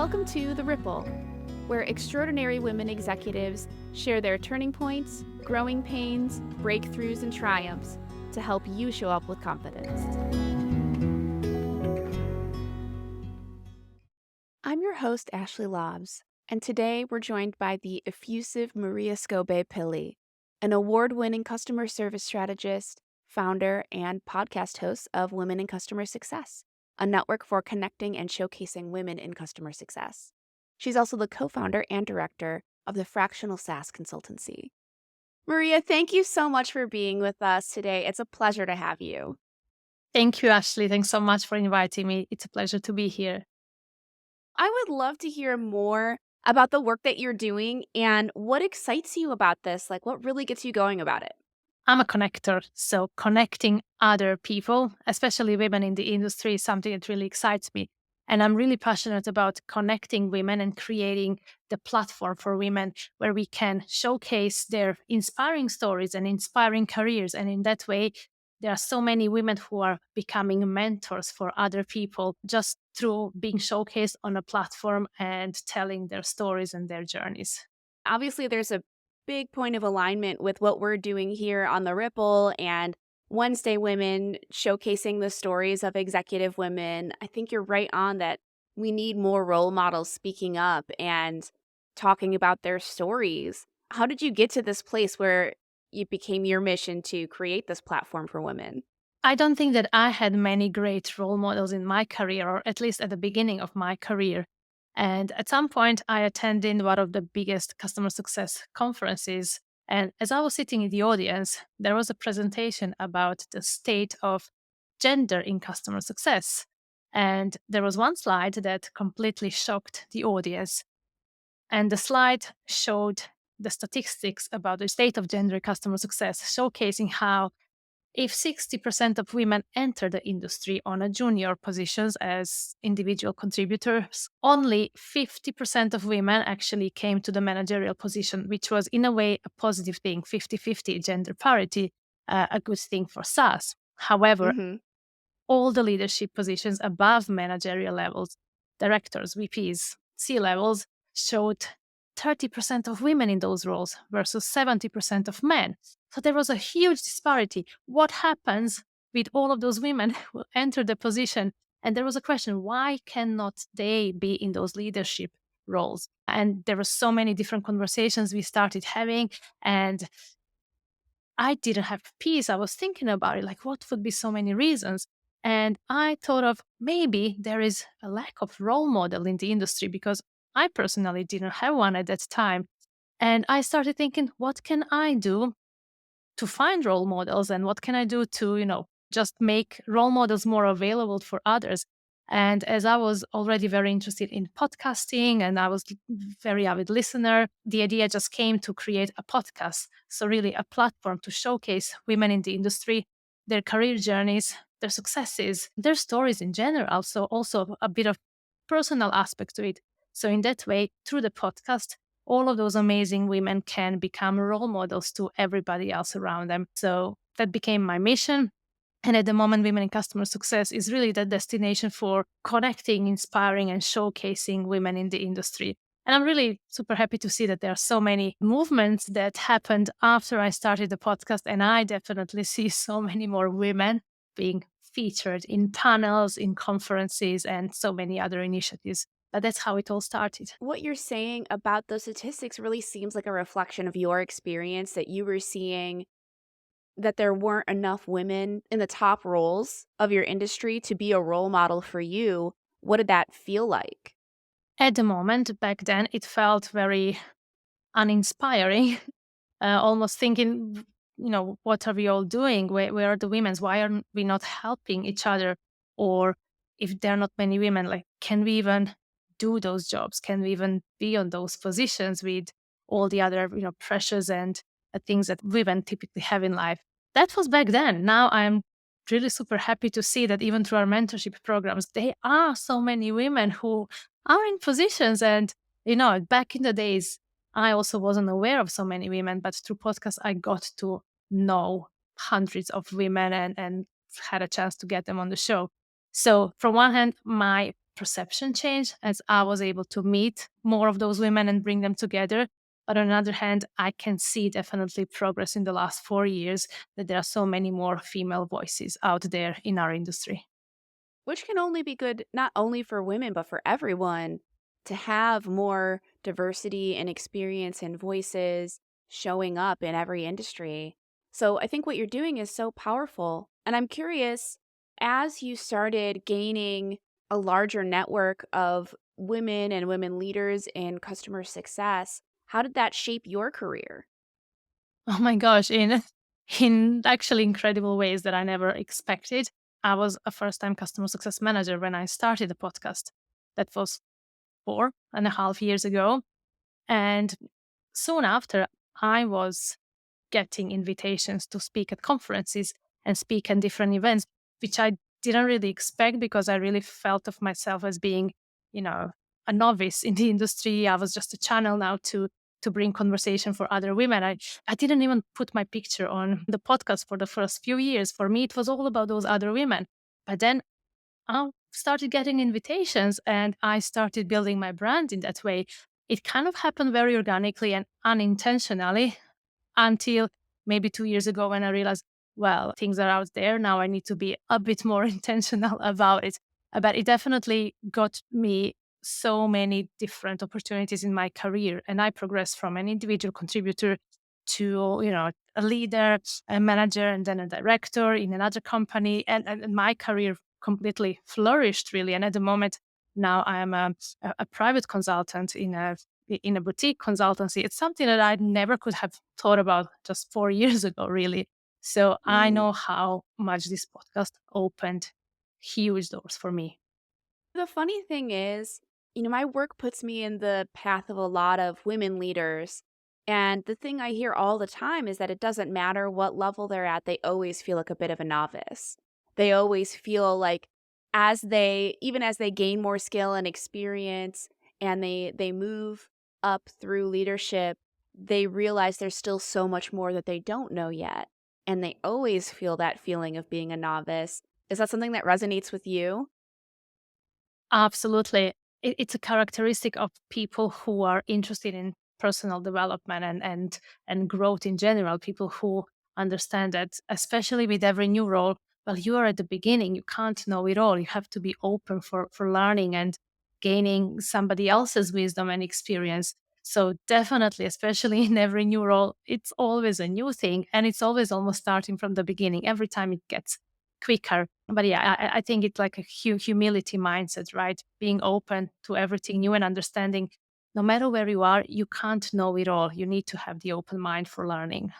Welcome to The Ripple, where extraordinary women executives share their turning points, growing pains, breakthroughs, and triumphs to help you show up with confidence. I'm your host, Ashley Lobbs, and today we're joined by the effusive Marija Skobe-Pilley, an award-winning customer service strategist, founder, and podcast host of Women in Customer Success, a network for connecting and showcasing women in customer success. She's also the co-founder and director of the Fractional SaaS Consultancy. Marija, thank you so much for being with us today. It's a pleasure to have you. Thank you, Ashley. Thanks so much for inviting me. It's a pleasure to be here. I would love to hear more about the work that you're doing and what excites you about this. Like, what really gets you going about it? I'm a connector, so connecting other people, especially women in the industry, is something that really excites me. And I'm really passionate about connecting women and creating the platform for women where we can showcase their inspiring stories and inspiring careers. And in that way, there are so many women who are becoming mentors for other people just through being showcased on a platform and telling their stories and their journeys. Obviously, there's a big point of alignment with what we're doing here on The Ripple and Wednesday Women, showcasing the stories of executive women. I think you're right on that we need more role models speaking up and talking about their stories. How did you get to this place where it became your mission to create this platform for women? I don't think that I had many great role models in my career, or at least at the beginning of my career. And at some point, I attended one of the biggest customer success conferences. And as I was sitting in the audience, there was a presentation about the state of gender in customer success. And there was one slide that completely shocked the audience. And the slide showed the statistics about the state of gender in customer success, showcasing how if 60% of women enter the industry on a junior positions as individual contributors, only 50% of women actually came to the managerial position, which was in a way a positive thing, 50-50 gender parity, a good thing for SaaS. However, all the leadership positions above managerial levels, directors, VPs, C-levels, showed 30% of women in those roles versus 70% of men. So there was a huge disparity. What happens with all of those women who enter the position? And there was a question, why cannot they be in those leadership roles? And there were so many different conversations we started having. And I didn't have peace. I was thinking about it, like, what would be so many reasons? And I thought of maybe there is a lack of role model in the industry because I personally didn't have one at that time. And I started thinking, what can I do to find role models and what can I do to, just make role models more available for others? And as I was already very interested in podcasting and I was very avid listener, the idea just came to create a podcast. So really a platform to showcase women in the industry, their career journeys, their successes, their stories in general. So also a bit of personal aspect to it. So in that way, through the podcast, all of those amazing women can become role models to everybody else around them. So that became my mission. And at the moment, Women in Customer Success is really the destination for connecting, inspiring, and showcasing women in the industry. And I'm really super happy to see that there are so many movements that happened after I started the podcast. And I definitely see so many more women being featured in panels, in conferences, and so many other initiatives. But that's how it all started. What you're saying about those statistics really seems like a reflection of your experience, that you were seeing that there weren't enough women in the top roles of your industry to be a role model for you. What did that feel like? At the moment, back then, it felt very uninspiring, almost thinking, what are we all doing? Where are the women? Why are we not helping each other? Or if there are not many women, like, can we even do those jobs? Can we even be on those positions with all the other, pressures and things that women typically have in life? That was back then. Now I'm really super happy to see that even through our mentorship programs, there are so many women who are in positions. And, back in the days, I also wasn't aware of so many women, but through podcasts, I got to know hundreds of women and had a chance to get them on the show. So from one hand, my perception change as I was able to meet more of those women and bring them together. But on the other hand, I can see definitely progress in the last 4 years that there are so many more female voices out there in our industry. Which can only be good not only for women, but for everyone to have more diversity and experience and voices showing up in every industry. So I think what you're doing is so powerful. And I'm curious, as you started gaining a larger network of women and women leaders in customer success, how did that shape your career? Oh my gosh, in actually incredible ways that I never expected. I was a first-time customer success manager when I started the podcast. That was 4.5 years ago. And soon after, I was getting invitations to speak at conferences and speak at different events, which I didn't really expect because I really felt of myself as being, you know, a novice in the industry. I was just a channel now to bring conversation for other women. I didn't even put my picture on the podcast for the first few years. For me, it was all about those other women. But then I started getting invitations and I started building my brand in that way. It kind of happened very organically and unintentionally until maybe 2 years ago when I realized, well, things are out there. Now I need to be a bit more intentional about it. But it definitely got me so many different opportunities in my career. And I progressed from an individual contributor to, a leader, a manager, and then a director in another company. And my career completely flourished really. And at the moment, now I am a private consultant in a boutique consultancy. It's something that I never could have thought about just 4 years ago, really. So I Mm. know how much this podcast opened huge doors for me. The funny thing is, my work puts me in the path of a lot of women leaders. And the thing I hear all the time is that it doesn't matter what level they're at, they always feel like a bit of a novice. They always feel like even as they gain more skill and experience and they move up through leadership, they realize there's still so much more that they don't know yet. And they always feel that feeling of being a novice. Is that something that resonates with you? Absolutely. It's a characteristic of people who are interested in personal development and growth in general, people who understand that, especially with every new role, well, you are at the beginning, you can't know it all. You have to be open for learning and gaining somebody else's wisdom and experience. So definitely, especially in every new role, it's always a new thing and it's always almost starting from the beginning. Every time it gets quicker. But yeah, I think it's like a humility mindset, right? Being open to everything new and understanding no matter where you are, you can't know it all. You need to have the open mind for learning.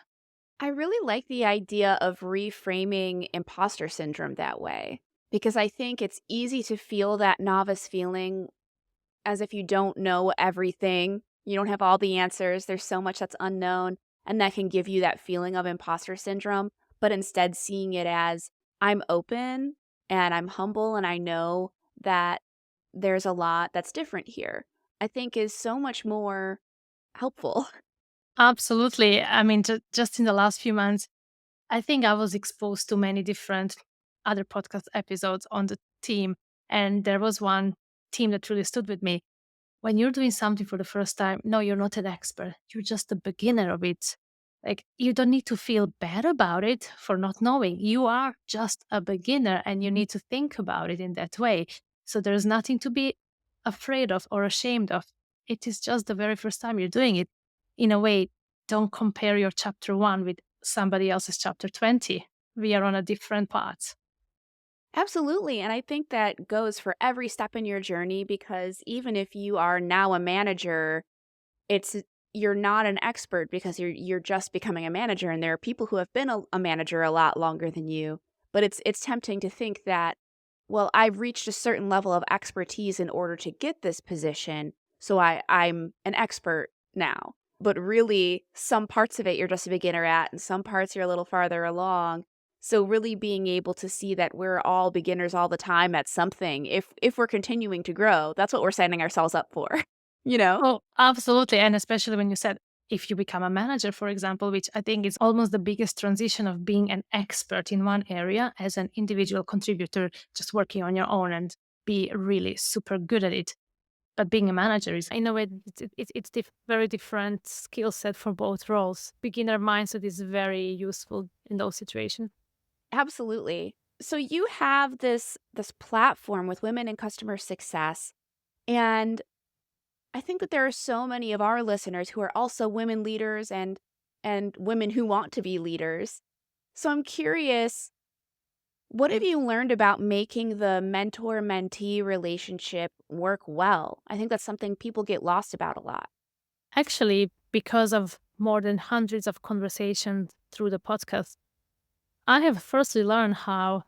I really like the idea of reframing imposter syndrome that way because I think it's easy to feel that novice feeling as if you don't know everything. You don't have all the answers. There's so much that's unknown, and that can give you that feeling of imposter syndrome. But instead, seeing it as I'm open and I'm humble and I know that there's a lot that's different here, I think is so much more helpful. Absolutely. I mean, just in the last few months, I think I was exposed to many different other podcast episodes on the team. And there was one team that really stood with me. When you're doing something for the first time, no, you're not an expert. You're just a beginner of it. Like, you don't need to feel bad about it for not knowing. You are just a beginner and you need to think about it in that way. So there's nothing to be afraid of or ashamed of. It is just the very first time you're doing it. In a way, don't compare your chapter 1 with somebody else's chapter 20. We are on a different path. Absolutely. And I think that goes for every step in your journey because even if you are now a manager, it's you're not an expert because you're just becoming a manager and there are people who have been a manager a lot longer than you. But it's tempting to think that, well, I've reached a certain level of expertise in order to get this position, so I'm an expert now. But really, some parts of it you're just a beginner at, and some parts you're a little farther along. So really being able to see that we're all beginners all the time at something, if we're continuing to grow, that's what we're signing ourselves up for, you know? Oh, absolutely. And especially when you said if you become a manager, for example, which I think is almost the biggest transition of being an expert in one area as an individual contributor, just working on your own. And be really super good at it. But being a manager is, in a way, it's very different skill set for both roles. Beginner mindset is very useful in those situations. Absolutely. So you have this platform with women in customer success, and I think that there are so many of our listeners who are also women leaders and women who want to be leaders. So I'm curious, what have you learned about making the mentor-mentee relationship work well? I think that's something people get lost about a lot. Actually, because of more than hundreds of conversations through the podcast, I have firstly learned how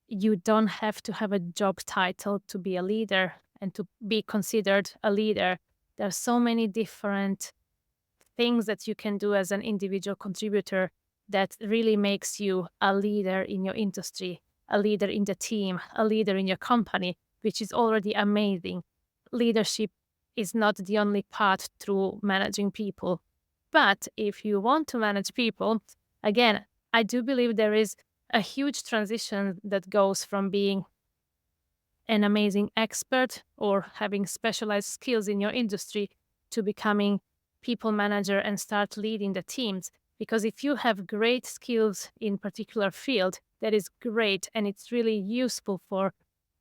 you don't have to have a job title to be a leader and to be considered a leader. There are so many different things that you can do as an individual contributor that really makes you a leader in your industry, a leader in the team, a leader in your company, which is already amazing. Leadership is not the only path through managing people. But if you want to manage people, again, I do believe there is a huge transition that goes from being an amazing expert or having specialized skills in your industry to becoming people manager and start leading the teams. Because if you have great skills in particular field, that is great and it's really useful for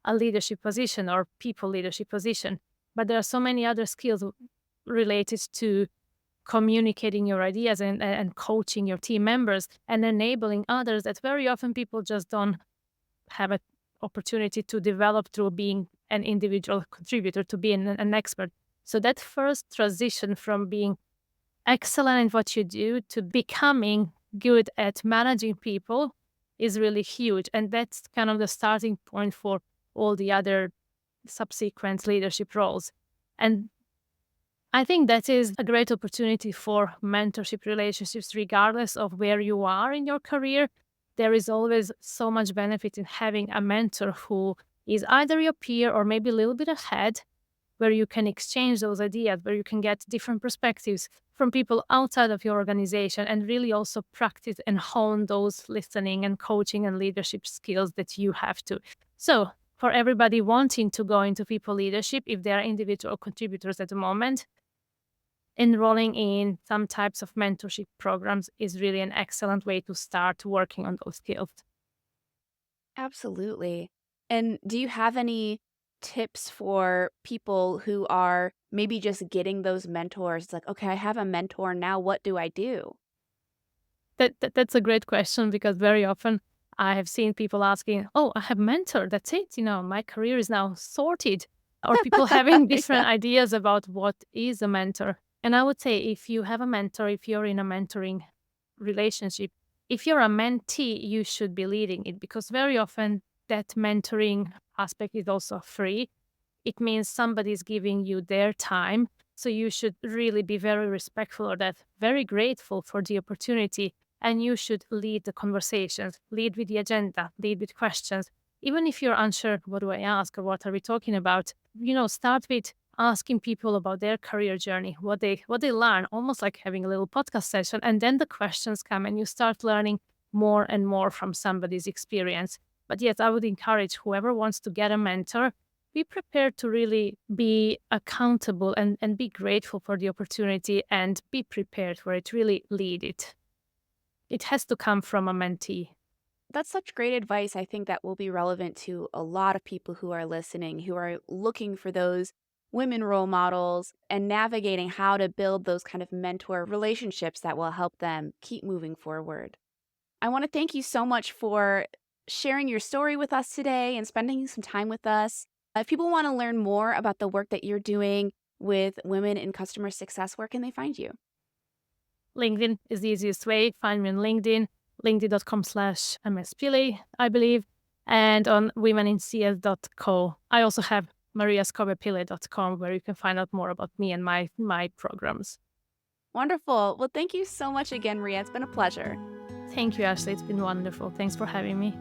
a leadership position or people leadership position. But there are so many other skills related to communicating your ideas and coaching your team members and enabling others that very often people just don't have an opportunity to develop through being an individual contributor, to be an expert. So that first transition from being excellent in what you do to becoming good at managing people is really huge. And that's kind of the starting point for all the other subsequent leadership roles. And I think that is a great opportunity for mentorship relationships, regardless of where you are in your career. There is always so much benefit in having a mentor who is either your peer or maybe a little bit ahead, where you can exchange those ideas, where you can get different perspectives from people outside of your organization and really also practice and hone those listening and coaching and leadership skills that you have to. So, for everybody wanting to go into people leadership, if they are individual contributors at the moment, enrolling in some types of mentorship programs is really an excellent way to start working on those skills. Absolutely. And do you have any tips for people who are maybe just getting those mentors? It's like, okay, I have a mentor now. What do I do? That's a great question because very often I have seen people asking, "Oh, I have a mentor. That's it. My career is now sorted." Or people having Yeah. different ideas about what is a mentor. And I would say if you have a mentor, if you're in a mentoring relationship, if you're a mentee, you should be leading it because very often that mentoring aspect is also free. It means somebody's giving you their time. So you should really be very respectful of that, very grateful for the opportunity. And you should lead the conversations, lead with the agenda, lead with questions. Even if you're unsure, what do I ask or what are we talking about? Start with asking people about their career journey, what they learn, almost like having a little podcast session. And then the questions come and you start learning more and more from somebody's experience. But yes, I would encourage whoever wants to get a mentor, be prepared to really be accountable and be grateful for the opportunity and be prepared for it, really lead it. It has to come from a mentee. That's such great advice. I think that will be relevant to a lot of people who are listening, who are looking for those women role models and navigating how to build those kind of mentor relationships that will help them keep moving forward. I want to thank you so much for sharing your story with us today and spending some time with us. If people want to learn more about the work that you're doing with women in customer success, where can they find you? LinkedIn is the easiest way. Find me on LinkedIn, linkedin.com/mspilley, I believe, and on womenincs.co. I also have marijaskobe-pilley.com where you can find out more about me and my programs. Wonderful. Well, thank you so much again, Maria. It's been a pleasure. Thank you, Ashley. It's been wonderful. Thanks for having me.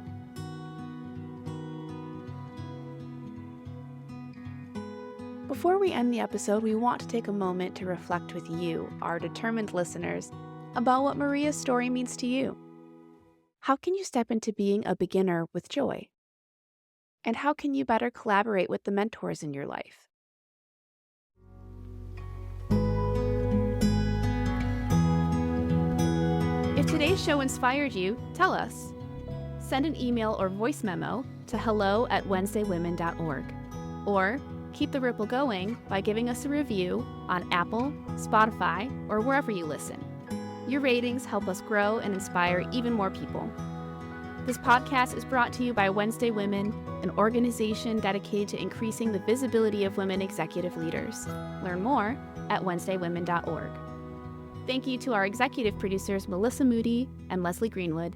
Before we end the episode, we want to take a moment to reflect with you, our determined listeners, about what Maria's story means to you. How can you step into being a beginner with joy? And how can you better collaborate with the mentors in your life? If today's show inspired you, tell us. Send an email or voice memo to hello@wednesdaywomen.org. Or keep the ripple going by giving us a review on Apple, Spotify, or wherever you listen. Your ratings help us grow and inspire even more people. This podcast is brought to you by Wednesday Women, an organization dedicated to increasing the visibility of women executive leaders. Learn more at wednesdaywomen.org. Thank you to our executive producers, Melissa Moody and Leslie Greenwood.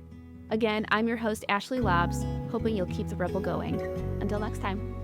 Again, I'm your host, Ashley Lobbs, hoping you'll keep the ripple going. Until next time.